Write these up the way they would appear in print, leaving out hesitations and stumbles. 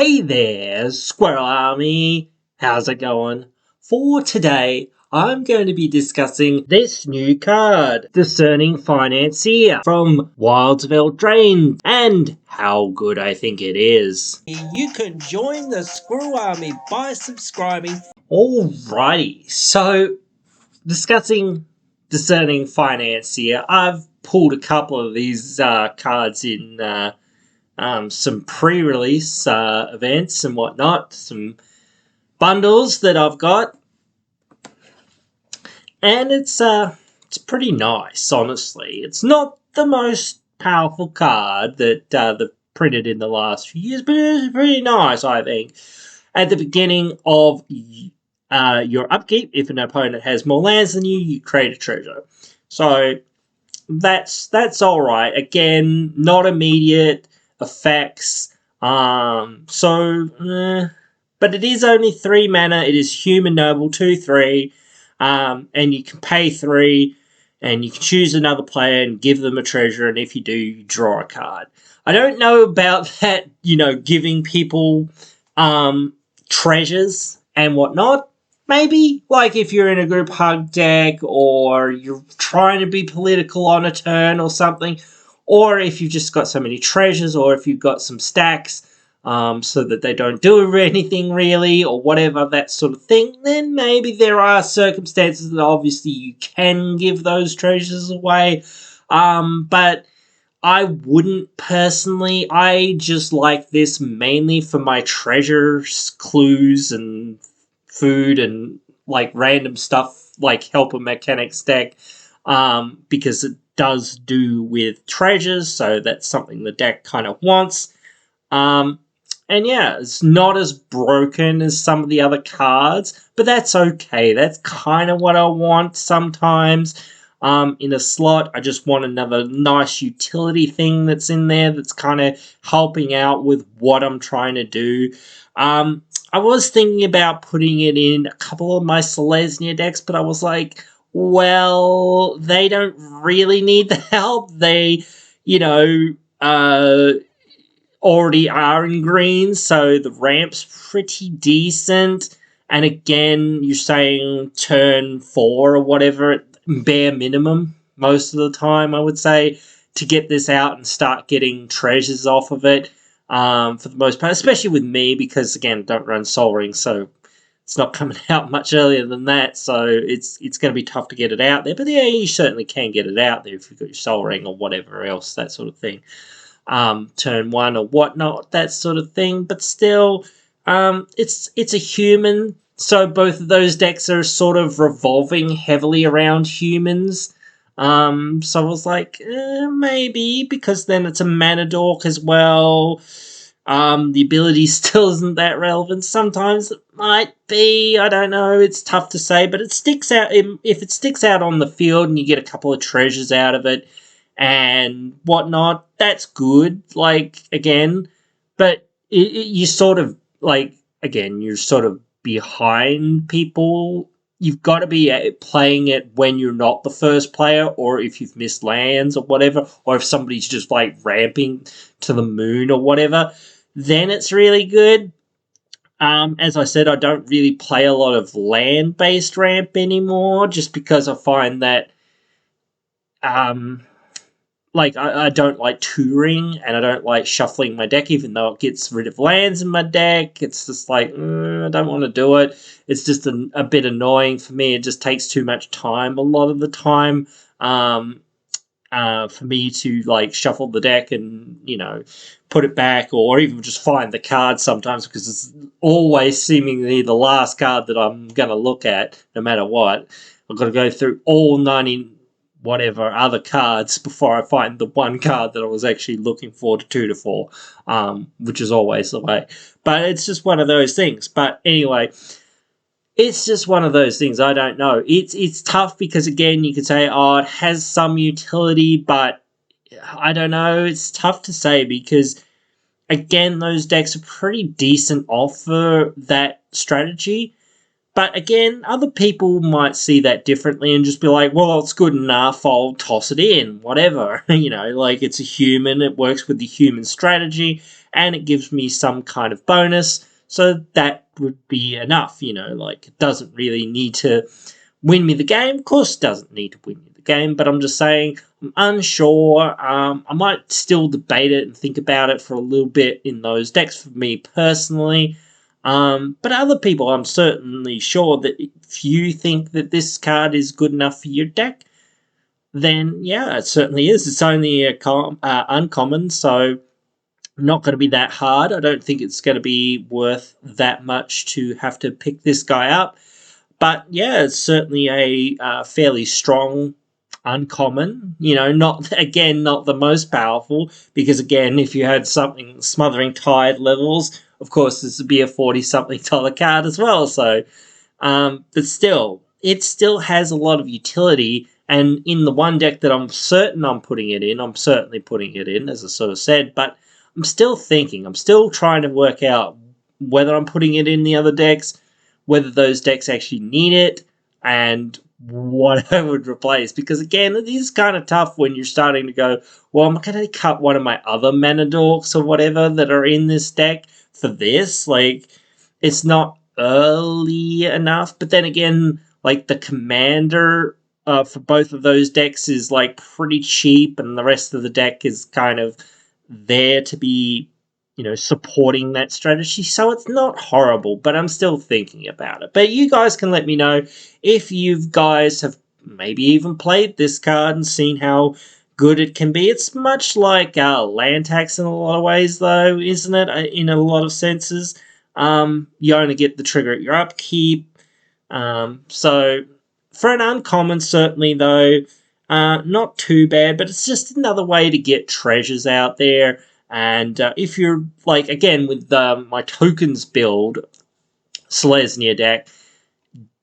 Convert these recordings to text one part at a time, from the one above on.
Hey there, Squirrel Army! How's it going? For today, I'm going to be discussing this new card, Discerning Financier from Wildsville Drain, and how good I think it is. You can join the Squirrel Army by subscribing. Alrighty, so discussing Discerning Financier, I've pulled a couple of these cards in some pre-release events and whatnot, some bundles that I've got, and it's pretty nice, honestly. It's not the most powerful card that they've printed in the last few years, but it's pretty nice, I think. At the beginning of your upkeep, if an opponent has more lands than you create a treasure. So that's all right. Again, not immediate effects. But it is only 3 mana. It is human noble 2/3, and you can pay 3, and you can choose another player and give them a treasure. And if you do, you draw a card. I don't know about that. Giving people treasures and whatnot. Maybe, like if you're in a group hug deck or you're trying to be political on a turn or something, or if you've just got so many treasures, or if you've got some stacks so that they don't do anything really, or whatever, that sort of thing, then maybe there are circumstances that obviously you can give those treasures away. But I wouldn't personally. I just like this mainly for my treasures, clues, and food, and like random stuff like helper mechanics deck, because it does do with treasures, so that's something the deck kind of wants. And yeah, it's not as broken as some of the other cards, but that's okay. That's kind of what I want sometimes. In a slot, I just want another nice utility thing that's in there that's kind of helping out with what I'm trying to do. I was thinking about putting it in a couple of my Selesnya decks, but I was like, well, they don't really need the help. They, already are in green, so the ramp's pretty decent. And again, you're saying turn 4 or whatever, bare minimum, most of the time, I would say, to get this out and start getting treasures off of it. For the most part, especially with me, because again, don't run Sol Ring, so it's not coming out much earlier than that, so it's going to be tough to get it out there. But yeah, you certainly can get it out there if you've got your Sol Ring or whatever else, that sort of thing. Turn 1 or whatnot, that sort of thing. But still, it's a human, so both of those decks are sort of revolving heavily around humans. So I was like, maybe, because then it's a mana dork as well. The ability still isn't that relevant. Sometimes it might be, I don't know, it's tough to say, but it sticks out. If it sticks out on the field and you get a couple of treasures out of it and whatnot, that's good, like, again, but you sort of, like, again, you're sort of behind people. You've got to be playing it when you're not the first player, or if you've missed lands or whatever, or if somebody's just like ramping to the moon or whatever, then it's really good. As I said, I don't really play a lot of land-based ramp anymore, just because I find that I don't like touring, and I don't like shuffling my deck, even though it gets rid of lands in my deck. It's just like, I don't want to do it. It's just a bit annoying for me. It just takes too much time a lot of the time for me to like shuffle the deck and, put it back, or even just find the card sometimes, because it's always seemingly the last card that I'm going to look at, no matter what. I've got to go through all 90 whatever other cards before I find the one card that I was actually looking for to 2 to 4, which is always the way. But it's just one of those things. But anyway, it's just one of those things. I don't know. It's tough because, again, you could say, it has some utility, but I don't know. It's tough to say because, again, those decks are pretty decent off for that strategy. But again, other people might see that differently and just be like, well, it's good enough, I'll toss it in, whatever. Like it's a human, it works with the human strategy, and it gives me some kind of bonus. So that would be enough, like it doesn't really need to win me the game. Of course, it doesn't need to win me the game, but I'm just saying I'm unsure. I might still debate it and think about it for a little bit in those decks for me personally. But other people, I'm certainly sure that if you think that this card is good enough for your deck, then yeah, it certainly is. It's only a uncommon, so not going to be that hard. I don't think it's going to be worth that much to have to pick this guy up. But yeah, it's certainly a fairly strong uncommon. Not the most powerful, because again, if you had something Smothering Tide levels, of course this would be a $40-something card as well. So, but still, it still has a lot of utility. And in the one deck that I'm certain I'm putting it in, I'm certainly putting it in, as I sort of said. But I'm still thinking, I'm still trying to work out whether I'm putting it in the other decks, whether those decks actually need it, and what I would replace. Because again, it is kind of tough when you're starting to go, well, I'm going to cut one of my other mana dorks or whatever that are in this deck for this. Like, it's not early enough. But then again, like the commander for both of those decks is like pretty cheap, and the rest of the deck is kind of there to be supporting that strategy. So it's not horrible, but I'm still thinking about it. But you guys can let me know if you guys have maybe even played this card and seen how good it can be. It's much like land tax in a lot of ways, though, isn't it? In a lot of senses. You only get the trigger at your upkeep. So for an uncommon, certainly, though, not too bad, but it's just another way to get treasures out there. And if you're, like, again, with my tokens build, Selesnya deck,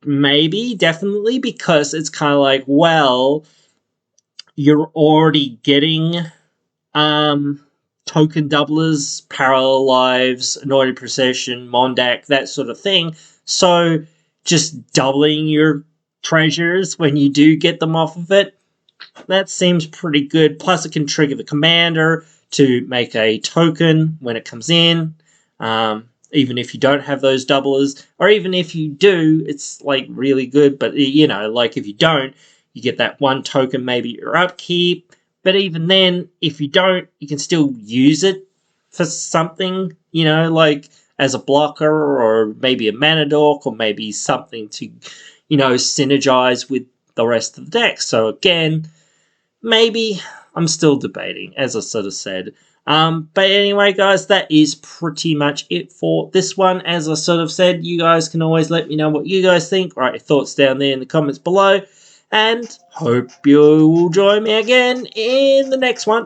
maybe, definitely, because it's kind of like, well, you're already getting token doublers, Parallel Lives, Anointed Procession, Mondak, that sort of thing. So just doubling your treasures when you do get them off of it, that seems pretty good. Plus, it can trigger the commander to make a token when it comes in, even if you don't have those doublers, or even if you do, it's like really good. But like if you don't, you get that one token maybe at your upkeep. But even then, if you don't, you can still use it for something, like as a blocker, or maybe a mana dork, or maybe something to, synergize with the rest of the deck. So again, maybe. I'm still debating, as I sort of said. But anyway, guys, that is pretty much it for this one. As I sort of said, you guys can always let me know what you guys think. Write your thoughts down there in the comments below. And hope you will join me again in the next one.